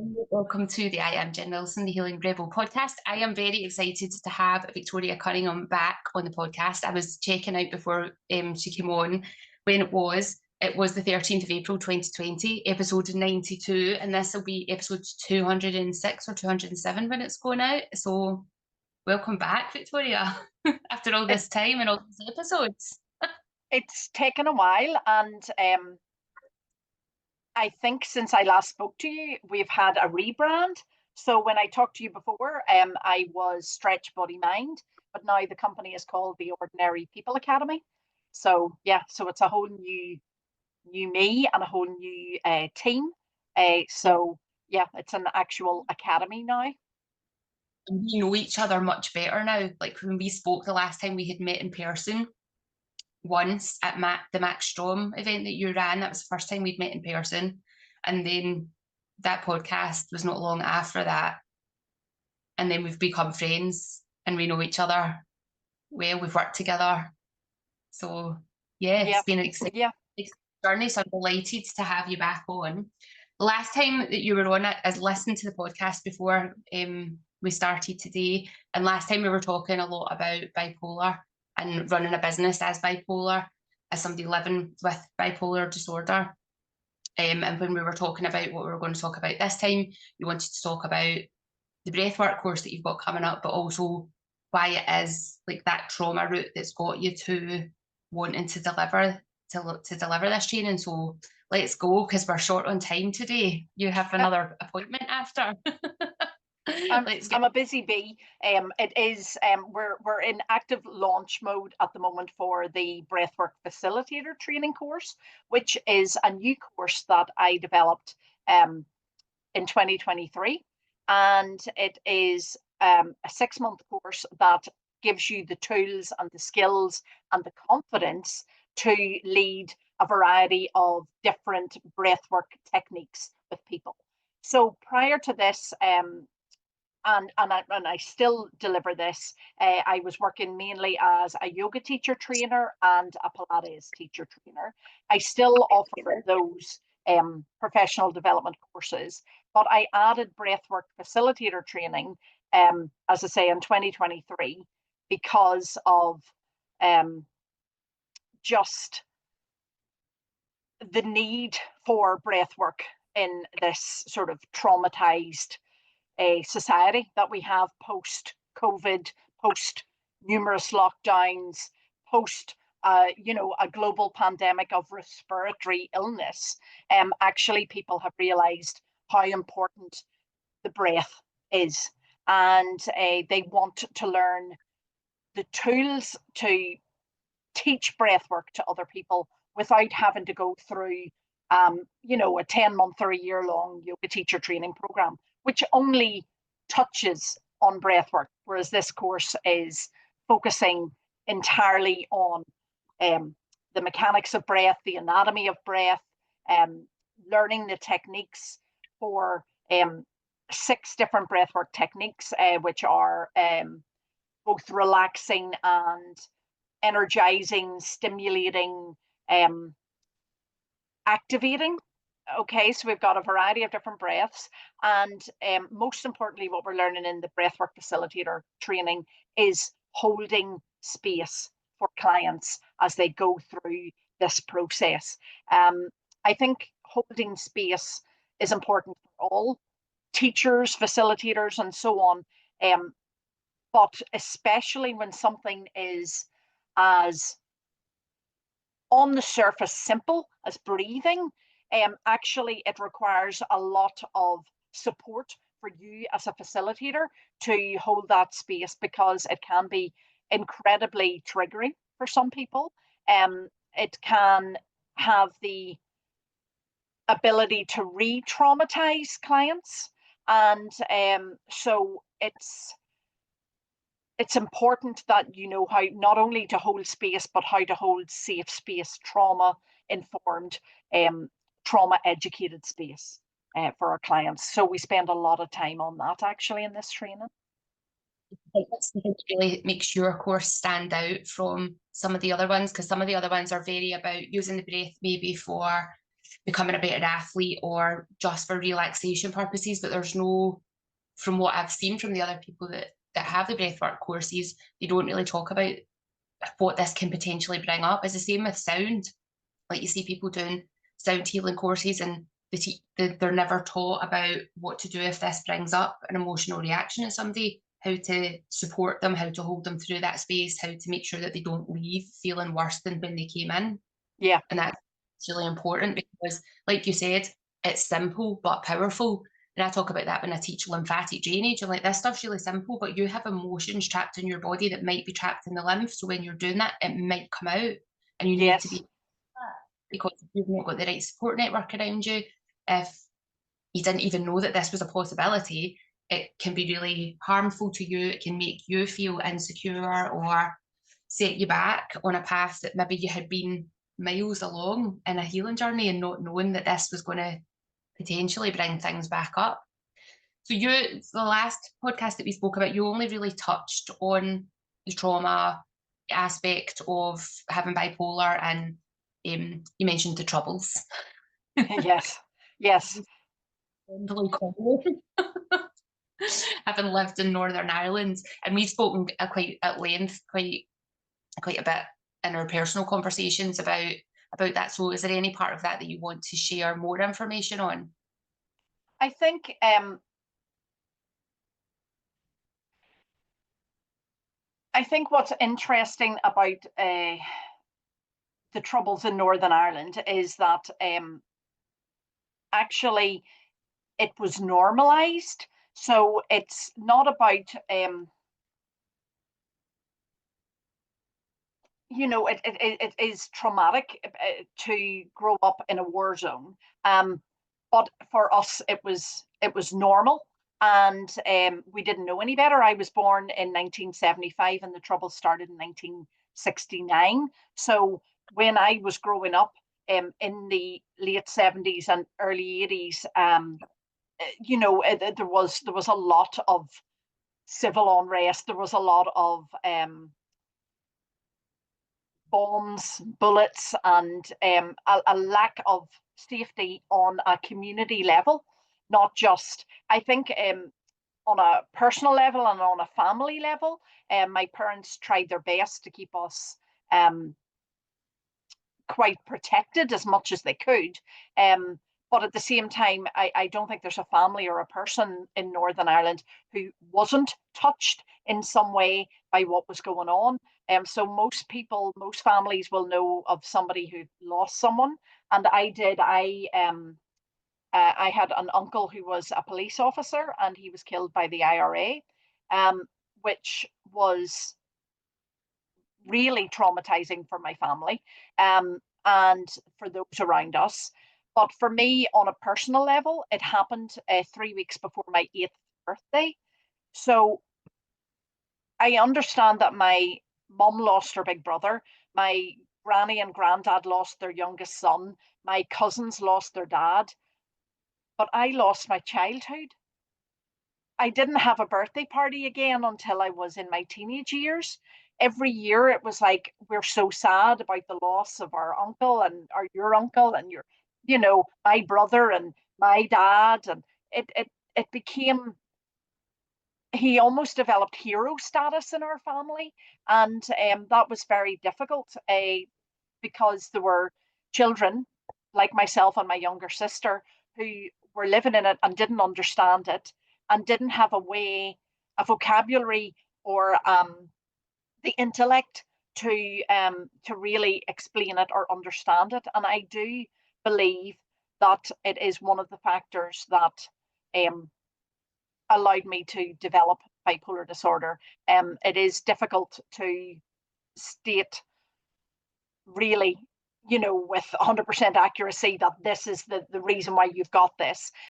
Welcome to the I Am Jen Wilson, the Healing Rebel podcast. I am very excited to have Victoria Cunningham back on the podcast. I was checking out before she came on when it was. It was the 13th of April 2020, episode 92, and this will be episode 206 or 207 when it's going out. So welcome back, Victoria, after all this time and all these episodes. It's taken a while, and I think since I last spoke to you, we've had a rebrand. So when I talked to you before, I was Stretch Body Mind, but now the company is called the Ordinary People Academy. So yeah, so it's a whole new me and a whole new team. So yeah, it's an actual academy now. We know each other much better now. Like when we spoke the last time, we had met in person once at the Max Strom event that you ran. That was the first time we'd met in person. And then that podcast was not long after that. And then we've become friends and we know each other well. We've worked together. So yeah, it's been an exciting journey. So I'm delighted to have you back on. The last time that you were on it, I listened to the podcast before we started today. And last time we were talking a lot about bipolar and running a business as bipolar, as somebody living with bipolar disorder. And when we were talking about what we were going to talk about this time, you wanted to talk about the breathwork course that you've got coming up, but also why it is like that trauma route that's got you to wanting to deliver this training. So let's go, because we're short on time today. You have another appointment after. I'm a busy bee. It is we're in active launch mode at the moment for the Breathwork Facilitator training course, which is a new course that I developed in 2023, and it is a 6-month course that gives you the tools and the skills and the confidence to lead a variety of different breathwork techniques with people. So prior to this, and I still deliver this. I was working mainly as a yoga teacher trainer and a Pilates teacher trainer. I still offer those professional development courses, but I added breathwork facilitator training, as I say, in 2023 because of just the need for breathwork in this sort of traumatized society that we have post COVID, post numerous lockdowns, post a global pandemic of respiratory illness. Actually, people have realized how important the breath is, and they want to learn the tools to teach breath work to other people without having to go through a 10-month or a year-long yoga teacher training program, which only touches on breathwork, whereas this course is focusing entirely on the mechanics of breath, the anatomy of breath, learning the techniques for 6 different breathwork techniques, which are both relaxing and energizing, stimulating, activating. Okay, so we've got a variety of different breaths, and most importantly, what we're learning in the breathwork facilitator training is holding space for clients as they go through this process. I think holding space is important for all teachers, facilitators, and so on, but especially when something is as on the surface simple as breathing. Actually, it requires a lot of support for you as a facilitator to hold that space, because it can be incredibly triggering for some people. It can have the ability to re-traumatize clients, and so it's important that you know how not only to hold space, but how to hold safe space, trauma-informed, trauma-educated space for our clients. So we spend a lot of time on that actually in this training. What's the thing that really makes your course stand out from some of the other ones? Because some of the other ones are very about using the breath maybe for becoming a better athlete or just for relaxation purposes. But there's no, from what I've seen from the other people that have the breathwork courses, they don't really talk about what this can potentially bring up. It's the same with sound. Like you see people doing sound healing courses, and they're never taught about what to do if this brings up an emotional reaction in somebody, how to support them, how to hold them through that space, how to make sure that they don't leave feeling worse than when they came in. Yeah. And that's really important because, like you said, it's simple but powerful. And I talk about that when I teach lymphatic drainage. I'm like, this stuff's really simple, but you have emotions trapped in your body that might be trapped in the lymph. So when you're doing that, it might come out, and you need to Yes. be, because if you've not got the right support network around you, if you didn't even know that this was a possibility, it can be really harmful to you. It can make you feel insecure or set you back on a path that maybe you had been miles along in a healing journey, and not knowing that this was going to potentially bring things back up. So the last podcast that we spoke about, you only really touched on the trauma aspect of having bipolar, and you mentioned the troubles. Yes. Yes. Having lived in Northern Ireland, and we've spoken quite at length, quite a bit in our personal conversations about that. So, is there any part of that that you want to share more information on? I think what's interesting about the troubles in Northern Ireland is that actually it was normalized. So it's not about it is traumatic to grow up in a war zone. But for us, it was normal, and we didn't know any better. I was born in 1975, and the trouble started in 1969. So when I was growing up in the late 70s and early 80s, there was a lot of civil unrest. There was a lot of bombs, bullets, and a lack of safety on a community level, not just, I think, on a personal level and on a family level. My parents tried their best to keep us um, quite protected as much as they could. But at the same time, I don't think there's a family or a person in Northern Ireland who wasn't touched in some way by what was going on. So most people, most families will know of somebody who lost someone, and I did. I had an uncle who was a police officer, and he was killed by the IRA, which was really traumatizing for my family, and for those around us. But for me, on a personal level, it happened 3 weeks before my 8th birthday. So I understand that my mum lost her big brother, my granny and granddad lost their youngest son, my cousins lost their dad, but I lost my childhood. I didn't have a birthday party again until I was in my teenage years. Every year it was like, we're so sad about the loss of our uncle and your uncle and my brother and my dad. And it became, he almost developed hero status in our family. And that was very difficult because there were children like myself and my younger sister who were living in it and didn't understand it and didn't have a vocabulary or the intellect to really explain it or understand it. And I do believe that it is one of the factors that um, allowed me to develop bipolar disorder. It is difficult to state really, with 100% accuracy that this is the reason why you've got this.